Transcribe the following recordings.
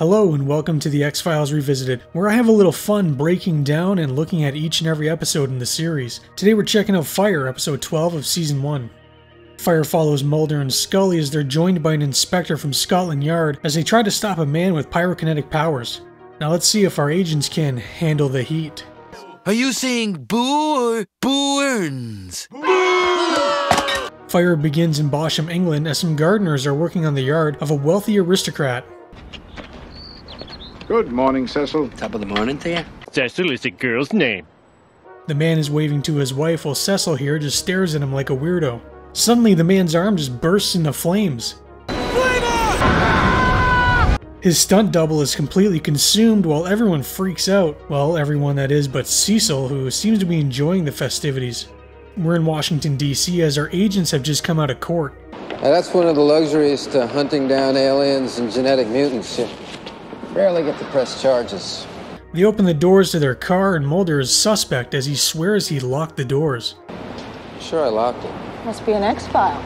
Hello and welcome to the X-Files Revisited, where I have a little fun breaking down and looking at each and every episode in the series. Today we're checking out Fire, episode 12 of season 1. Fire follows Mulder and Scully as they're joined by an inspector from Scotland Yard as they try to stop a man with pyrokinetic powers. Now let's see if our agents can handle the heat. Are you saying boo or boo-earns? Fire begins in Bosham, England as some gardeners are working on the yard of a wealthy aristocrat. Good morning, Cecil. Top of the morning to you. Cecil is a girl's name. The man is waving to his wife while Cecil here just stares at him like a weirdo. Suddenly the man's arm just bursts into flames. His stunt double is completely consumed while everyone freaks out. Well, everyone that is but Cecil, who seems to be enjoying the festivities. We're in Washington, D.C. as our agents have just come out of court. That's one of the luxuries to hunting down aliens and genetic mutants. You rarely get to press charges. They open the doors to their car and Mulder is suspect as he swears he locked the doors. Sure, I locked it. Must be an X-File.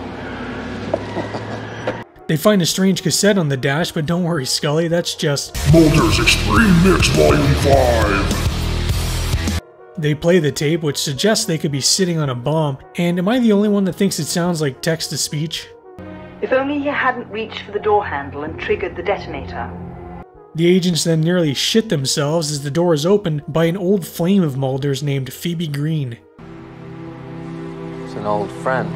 They find a strange cassette on the dash, but don't worry, Scully, that's just Mulder's Extreme Mix Volume 5. They play the tape, which suggests they could be sitting on a bomb, and am I the only one that thinks it sounds like text-to-speech? If only he hadn't reached for the door handle and triggered the detonator. The agents then nearly shit themselves as the door is opened by an old flame of Mulder's named Phoebe Green. It's an old friend.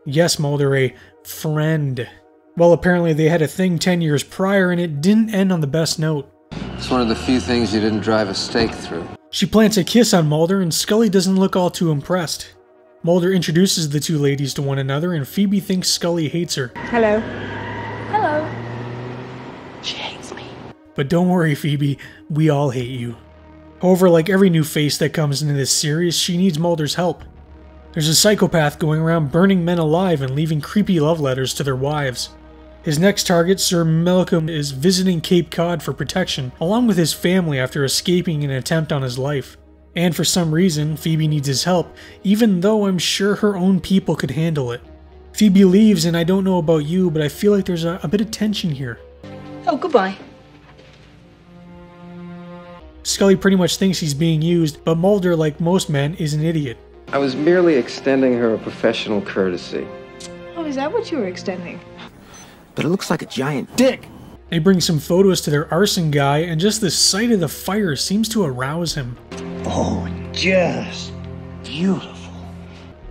Yes, Mulder, a friend. Well, apparently they had a thing 10 years prior and it didn't end on the best note. It's one of the few things you didn't drive a stake through. She plants a kiss on Mulder and Scully doesn't look all too impressed. Mulder introduces the two ladies to one another and Phoebe thinks Scully hates her. Hello. Hello. She hates me. But don't worry, Phoebe, we all hate you. However, like every new face that comes into this series, she needs Mulder's help. There's a psychopath going around burning men alive and leaving creepy love letters to their wives. His next target, Sir Malcolm, is visiting Cape Cod for protection, along with his family after escaping an attempt on his life. And for some reason, Phoebe needs his help, even though I'm sure her own people could handle it. Phoebe leaves, and I don't know about you, but I feel like there's a bit of tension here. Oh, goodbye. Scully pretty much thinks he's being used, but Mulder, like most men, is an idiot. I was merely extending her a professional courtesy. Oh, is that what you were extending? But it looks like a giant dick. They bring some photos to their arson guy, and just the sight of the fire seems to arouse him. Oh, just beautiful.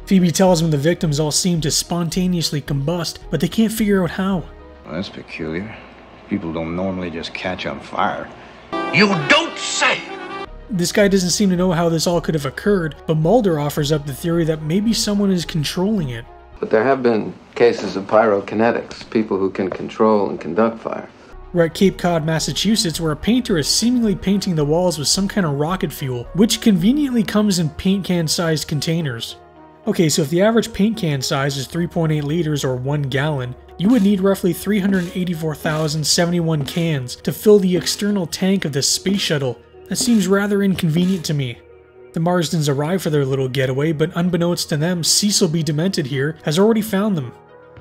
Phoebe tells him the victims all seem to spontaneously combust, but they can't figure out how. Well, that's peculiar. People don't normally just catch on fire. You don't say! This guy doesn't seem to know how this all could have occurred, but Mulder offers up the theory that maybe someone is controlling it. But there have been cases of pyrokinetics, people who can control and conduct fire. We're at Cape Cod, Massachusetts, where a painter is seemingly painting the walls with some kind of rocket fuel, which conveniently comes in paint can-sized containers. Okay, so if the average paint can size is 3.8 liters or 1 gallon, you would need roughly 384,071 cans to fill the external tank of this space shuttle. That seems rather inconvenient to me. The Marsdens arrive for their little getaway, but unbeknownst to them, Cecil B. Demented here has already found them.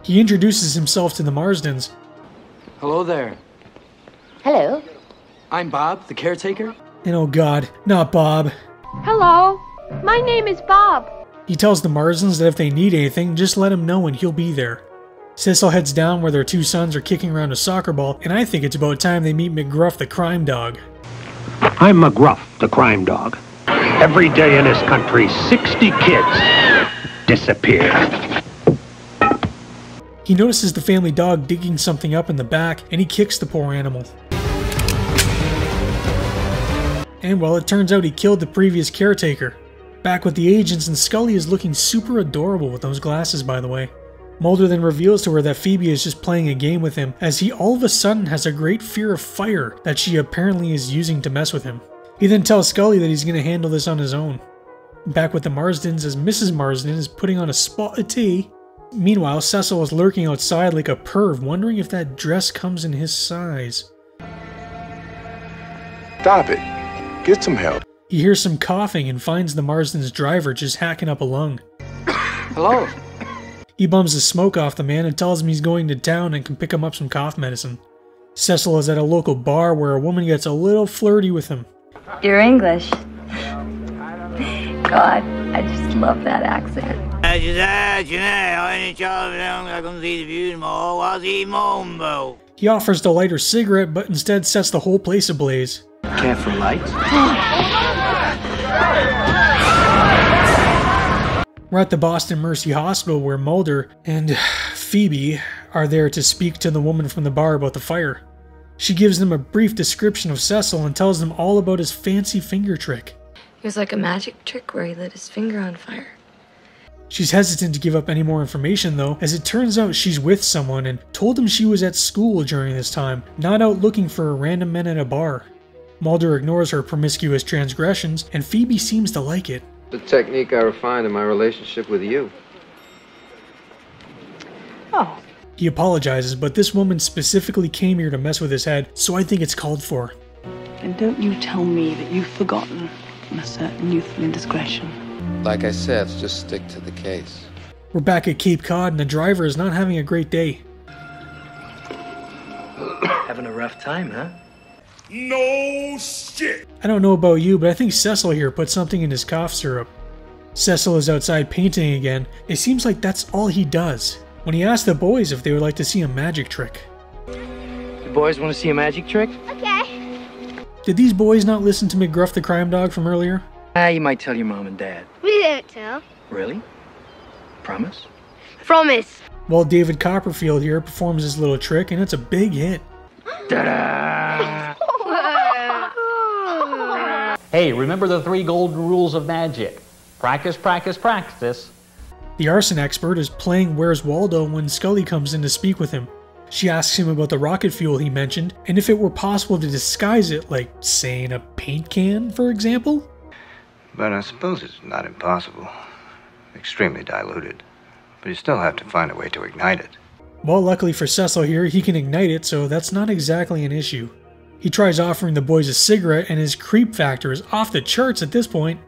He introduces himself to the Marsdens. Hello there. Hello. I'm Bob, the caretaker. And oh god, not Bob. Hello, my name is Bob. He tells the Marsdens that if they need anything, just let him know and he'll be there. Cecil heads down where their two sons are kicking around a soccer ball, and I think it's about time they meet McGruff the crime dog. I'm McGruff, the crime dog. Every day in this country, 60 kids disappear. He notices the family dog digging something up in the back, and he kicks the poor animal. And well, it turns out he killed the previous caretaker. Back with the agents, and Scully is looking super adorable with those glasses, by the way. Mulder then reveals to her that Phoebe is just playing a game with him, as he all of a sudden has a great fear of fire that she apparently is using to mess with him. He then tells Scully that he's going to handle this on his own. Back with the Marsdens as Mrs. Marsden is putting on a spot of tea. Meanwhile, Cecil is lurking outside like a perv, wondering if that dress comes in his size. Stop it. Get some help. He hears some coughing and finds the Marsden's driver just hacking up a lung. Hello. He bums the smoke off the man and tells him he's going to town and can pick him up some cough medicine. Cecil is at a local bar where a woman gets a little flirty with him. You're English. God, I just love that accent. He offers to light her cigarette, but instead sets the whole place ablaze. Care for lights? We're at the Boston Mercy Hospital where Mulder and Phoebe are there to speak to the woman from the bar about the fire. She gives them a brief description of Cecil and tells them all about his fancy finger trick. It was like a magic trick where he lit his finger on fire. She's hesitant to give up any more information though, as it turns out she's with someone and told him she was at school during this time, not out looking for random men at a bar. Mulder ignores her promiscuous transgressions, and Phoebe seems to like it. The technique I refined in my relationship with you. Oh. He apologizes, but this woman specifically came here to mess with his head, so I think it's called for. And don't you tell me that you've forgotten a certain youthful indiscretion. Like I said, let's just stick to the case. We're back at Cape Cod, and the driver is not having a great day. Having a rough time, huh? No shit! I don't know about you, but I think Cecil here put something in his cough syrup. Cecil is outside painting again. It seems like that's all he does. When he asked the boys if they would like to see a magic trick. The boys want to see a magic trick? Okay. Did these boys not listen to McGruff the crime dog from earlier? You might tell your mom and dad. We don't tell. Really? Promise? Promise. Well, David Copperfield here performs his little trick, and it's a big hit. Ta-da! Hey, remember the 3 golden rules of magic. Practice, practice, practice. The arson expert is playing Where's Waldo when Scully comes in to speak with him. She asks him about the rocket fuel he mentioned, and if it were possible to disguise it, like, say, in a paint can, for example? But I suppose it's not impossible. Extremely diluted. But you still have to find a way to ignite it. Well, luckily for Cecil here, he can ignite it, so that's not exactly an issue. He tries offering the boys a cigarette, and his creep factor is off the charts at this point.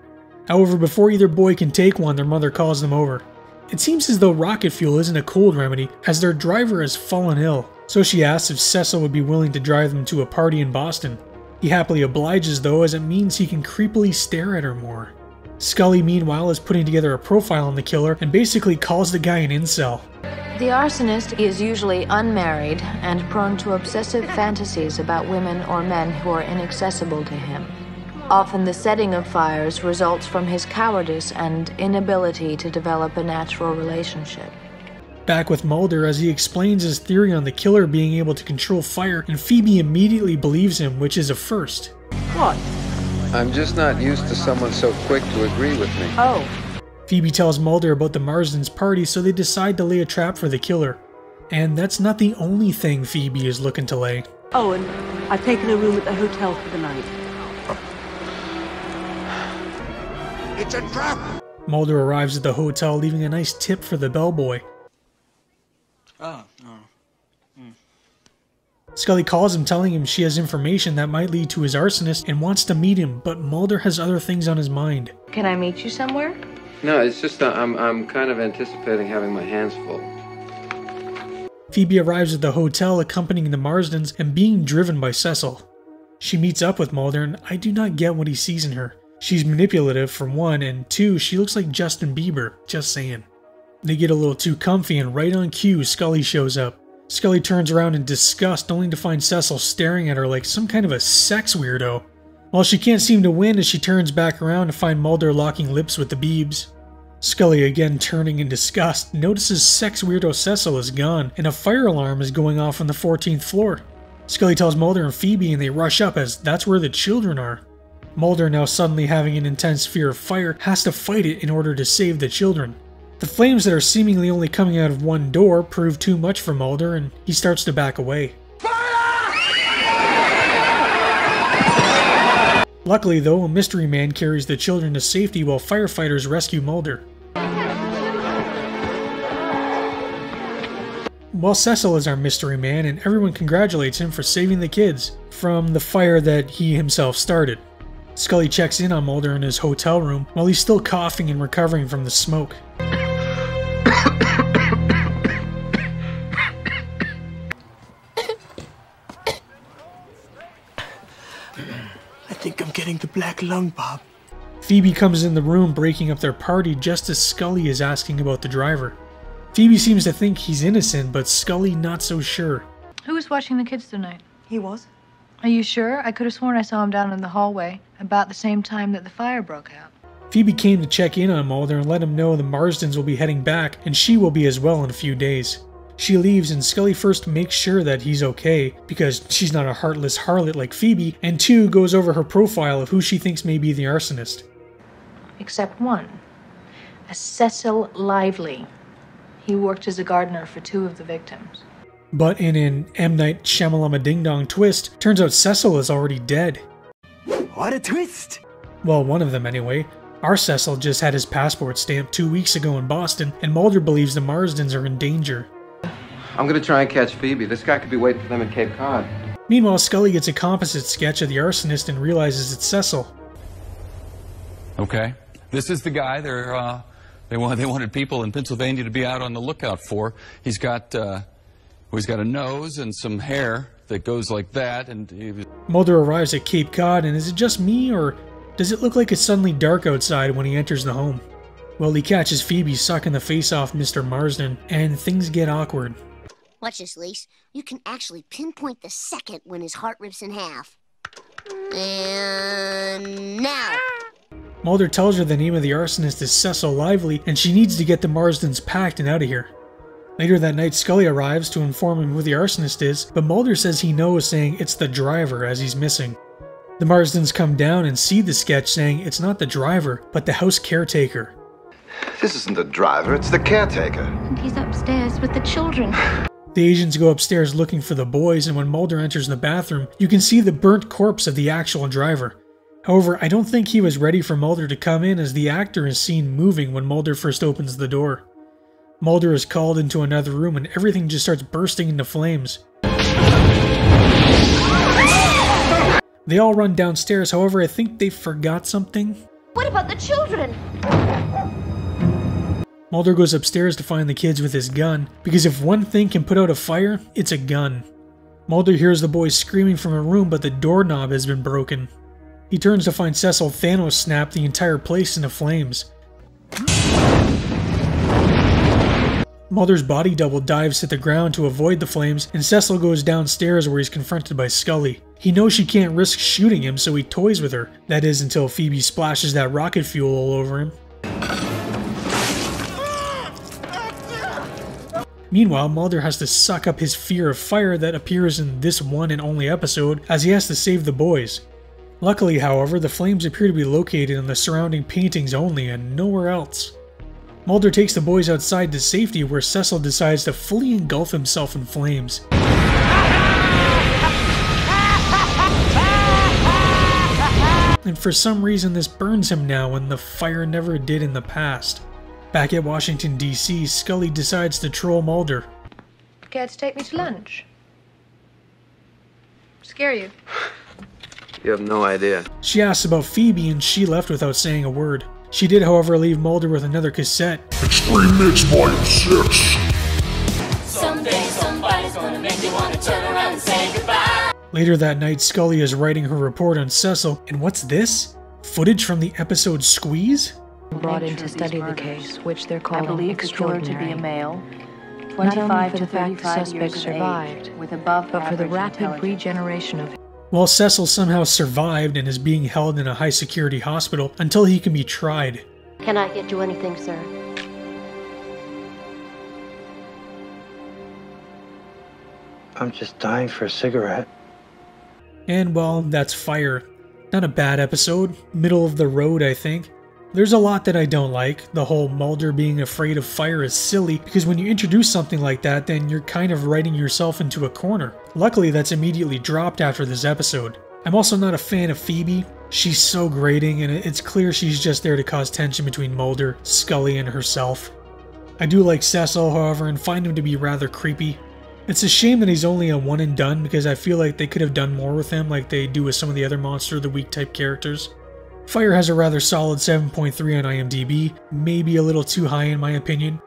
However, before either boy can take one, their mother calls them over. It seems as though rocket fuel isn't a cold remedy, as their driver has fallen ill, so she asks if Cecil would be willing to drive them to a party in Boston. He happily obliges though, as it means he can creepily stare at her more. Scully meanwhile is putting together a profile on the killer and basically calls the guy an incel. The arsonist is usually unmarried and prone to obsessive fantasies about women or men who are inaccessible to him. Often the setting of fires results from his cowardice and inability to develop a natural relationship. Back with Mulder as he explains his theory on the killer being able to control fire, and Phoebe immediately believes him, which is a first. What? I'm just not used to someone so quick to agree with me. Oh. Phoebe tells Mulder about the Marsden's party, so they decide to lay a trap for the killer. And that's not the only thing Phoebe is looking to lay. Oh, and I've taken a room at the hotel for the night. It's a trap! Mulder arrives at the hotel, leaving a nice tip for the bellboy. Oh. Scully calls him, telling him she has information that might lead to his arsonist and wants to meet him, but Mulder has other things on his mind. Can I meet you somewhere? No, it's just I'm kind of anticipating having my hands full. Phoebe arrives at the hotel accompanying the Marsdens and being driven by Cecil. She meets up with Mulder, and I do not get what he sees in her. She's manipulative for one, and two, she looks like Justin Bieber, just saying. They get a little too comfy, and right on cue, Scully shows up. Scully turns around in disgust, only to find Cecil staring at her like some kind of a sex weirdo. While she can't seem to win as she turns back around to find Mulder locking lips with the Biebs. Scully, again turning in disgust, notices sex weirdo Cecil is gone, and a fire alarm is going off on the 14th floor. Scully tells Mulder and Phoebe, and they rush up as that's where the children are. Mulder, now suddenly having an intense fear of fire, has to fight it in order to save the children. The flames that are seemingly only coming out of one door prove too much for Mulder, and he starts to back away. Luckily though, a mystery man carries the children to safety while firefighters rescue Mulder. Well, Cecil is our mystery man, and everyone congratulates him for saving the kids from the fire that he himself started. Scully checks in on Mulder in his hotel room while he's still coughing and recovering from the smoke. getting the black lung, Bob. Phoebe comes in the room breaking up their party just as Scully is asking about the driver. Phoebe seems to think he's innocent, but Scully not so sure. Who was watching the kids tonight? He was. Are you sure? I could have sworn I saw him down in the hallway about the same time that the fire broke out. Phoebe came to check in on Mulder and let him know the Marstons will be heading back, and she will be as well in a few days. She leaves, and Scully first makes sure that he's okay, because she's not a heartless harlot like Phoebe, and two, goes over her profile of who she thinks may be the arsonist. Except one. A Cecil Lively. He worked as a gardener for 2 of the victims. But in an M. Night Shyamalama Ding Dong twist, turns out Cecil is already dead. What a twist! Well, one of them anyway. Our Cecil just had his passport stamped 2 weeks ago in Boston, and Mulder believes the Marstons are in danger. I'm gonna try and catch Phoebe. This guy could be waiting for them in Cape Cod. Meanwhile, Scully gets a composite sketch of the arsonist and realizes it's Cecil. Okay, this is the guy they wanted people in Pennsylvania to be out on the lookout for. He's got a nose and some hair that goes like that, and Mulder arrives at Cape Cod, and is it just me, or does it look like it's suddenly dark outside when he enters the home? Well, he catches Phoebe sucking the face off Mr. Marsden, and things get awkward. Watch this, Lise. You can actually pinpoint the second when his heart rips in half. And now. Mulder tells her the name of the arsonist is Cecil Lively, and she needs to get the Marstons packed and out of here. Later that night, Scully arrives to inform him who the arsonist is, but Mulder says he knows, saying it's the driver as he's missing. The Marstons come down and see the sketch, saying it's not the driver, but the house caretaker. This isn't the driver, it's the caretaker. And he's upstairs with the children. The agents go upstairs looking for the boys, and when Mulder enters the bathroom, you can see the burnt corpse of the actual driver. However, I don't think he was ready for Mulder to come in, as the actor is seen moving when Mulder first opens the door. Mulder is called into another room and everything just starts bursting into flames. They all run downstairs, however I think they forgot something. What about the children? Mulder goes upstairs to find the kids with his gun, because if one thing can put out a fire, it's a gun. Mulder hears the boys screaming from a room, but the doorknob has been broken. He turns to find Cecil Thanos snap the entire place into flames. Mulder's body double dives to the ground to avoid the flames, and Cecil goes downstairs where he's confronted by Scully. He knows she can't risk shooting him, so he toys with her. That is, until Phoebe splashes that rocket fuel all over him. Meanwhile, Mulder has to suck up his fear of fire that appears in this one and only episode, as he has to save the boys. Luckily, however, the flames appear to be located in the surrounding paintings only and nowhere else. Mulder takes the boys outside to safety, where Cecil decides to fully engulf himself in flames. And for some reason this burns him now when the fire never did in the past. Back at Washington, D.C., Scully decides to troll Mulder. Care to take me to lunch? Scare you? You have no idea. She asks about Phoebe and she left without saying a word. She did, however, leave Mulder with another cassette. Extreme Mix Volume 6. Someday somebody's gonna make you wanna turn around and say goodbye. Later that night, Scully is writing her report on Cecil, and what's this? Footage from the episode Squeeze? Brought in to study the case, which they're calling I believe the killer to be a male, 25 to 35 years of age, with above but for the average rapid intelligence. regeneration of While Cecil somehow survived and is being held in a high-security hospital until he can be tried. Can I get you anything, sir? I'm just dying for a cigarette. And well, that's fire. Not a bad episode. Middle of the road, I think. There's a lot that I don't like. The whole Mulder being afraid of fire is silly, because when you introduce something like that, then you're kind of writing yourself into a corner. Luckily, that's immediately dropped after this episode. I'm also not a fan of Phoebe. She's so grating, and it's clear she's just there to cause tension between Mulder, Scully, and herself. I do like Cecil, however, and find him to be rather creepy. It's a shame that he's only a one and done, because I feel like they could have done more with him like they do with some of the other Monster of the Week type characters. Fire has a rather solid 7.3 on IMDb, maybe a little too high in my opinion.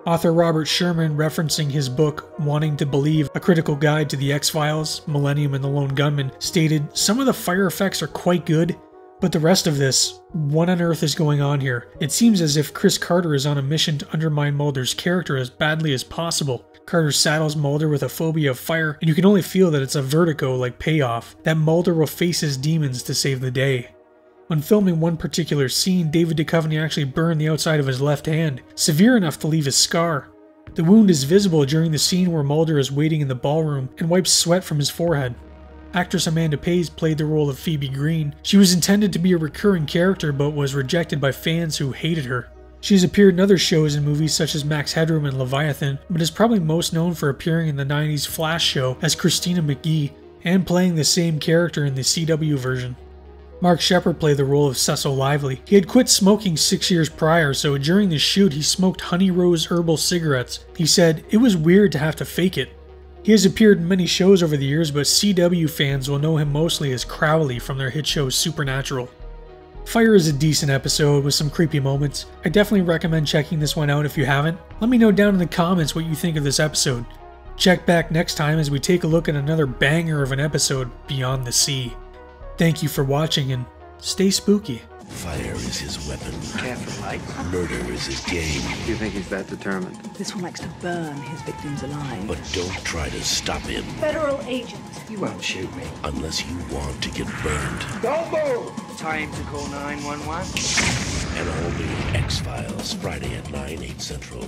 Author Robert Sherman, referencing his book Wanting to Believe, A Critical Guide to the X-Files, Millennium and the Lone Gunman, stated, "Some of the fire effects are quite good, But the rest of this, what on earth is going on here? It seems as if Chris Carter is on a mission to undermine Mulder's character as badly as possible. Carter saddles Mulder with a phobia of fire, and you can only feel that it's a Vertigo-like payoff, that Mulder will face his demons to save the day. When filming one particular scene, David Duchovny actually burned the outside of his left hand, severe enough to leave a scar. The wound is visible during the scene where Mulder is waiting in the ballroom and wipes sweat from his forehead. Actress Amanda Pays played the role of Phoebe Green. She was intended to be a recurring character but was rejected by fans who hated her. She has appeared in other shows and movies such as Max Headroom and Leviathan, but is probably most known for appearing in the 90s Flash show as Christina McGee and playing the same character in the CW version. Mark Sheppard played the role of Cecil Lively. He had quit smoking 6 years prior, so during the shoot he smoked Honey Rose herbal cigarettes. He said, "It was weird to have to fake it." He has appeared in many shows over the years, but CW fans will know him mostly as Crowley from their hit show Supernatural. Fire is a decent episode with some creepy moments. I definitely recommend checking this one out if you haven't. Let me know down in the comments what you think of this episode. Check back next time as we take a look at another banger of an episode, Beyond the Sea. Thank you for watching and stay spooky. Fire is his weapon. Careful, mate. Murder is his game. Do you think he's that determined? This one likes to burn his victims alive. But don't try to stop him. Federal agent. You won't shoot me. Unless you want to get burned. Don't move! Time to call 911. And all new X-Files, Friday at 9, 8 Central.